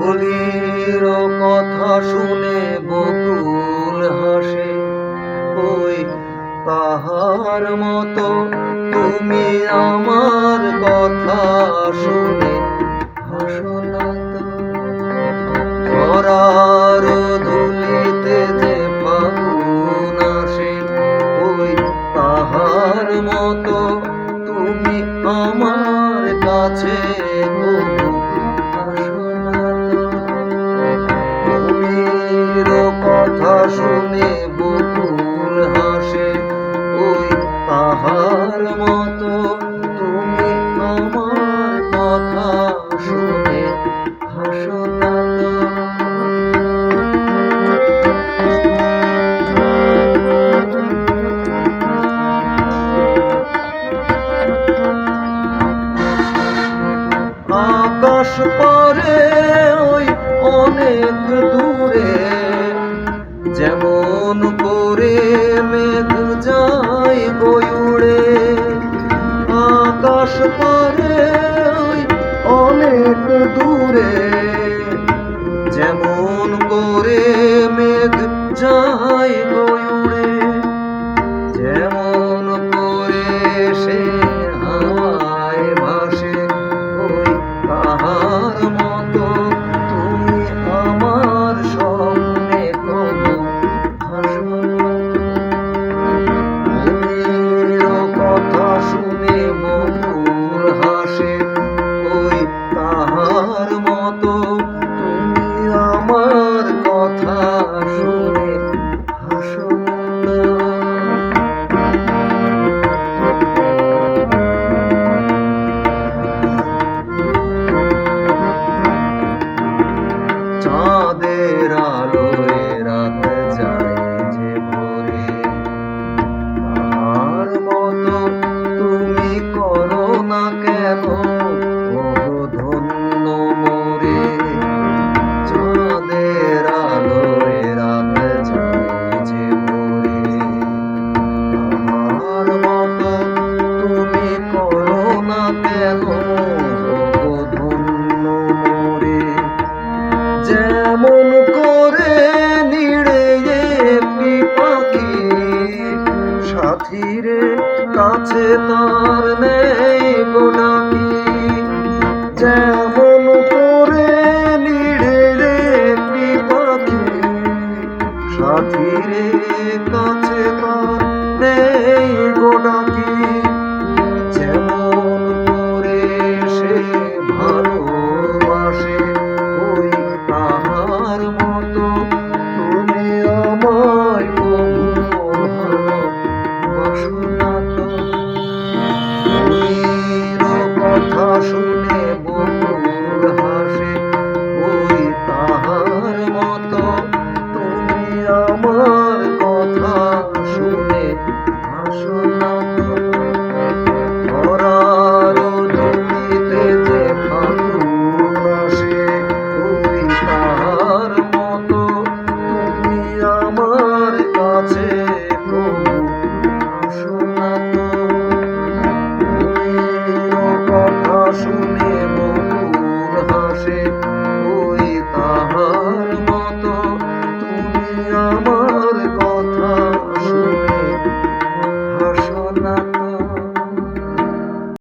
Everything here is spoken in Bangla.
কলির কথা শুনে বকুল হাসে, ওই তাহার মতো তুমি আমার কথা শুনে হাসো না তো। ধরার ধুলিতে যে ফাগুন আসে, ওই তাহার মতো তুমি আমার কাছে কথা শুনে বকুল হাসে, ওই তাহার মতো তুমি আমার কথা শুনে হাসো না তো। আকাশ পরে ওই অনেক দূরে, যেমন করে মেঘ যায় বয়ে উড়ে। আকাশ পরে ওই অনেক দূরে, যেমন করে মেঘ যায় বয়ে উড়ে। যেমন করে সে হাওয়ায় ভাসে, ওই তাহার মতো তুমি আমার স্বপ্নে কবু হাসো না। কথা শুনে বকুল হাসে, ওই তাহার মতো তুমি আমার কথা শুনে হাসো না। চাঁদের আলোয় রাত যায় যে ভোরে, তাহার মতো তুমি করো না কেন ওগো ধন্য মোরে। চাঁদের আলোয় রাত যায় যে ভোরে, তাহার মতো তুমি করো না কেন ওগো ধন্য মোরে। যেমন করে নিড়ে একটি পাখি সাথীরে কাছে তার নেই গো ডাকি,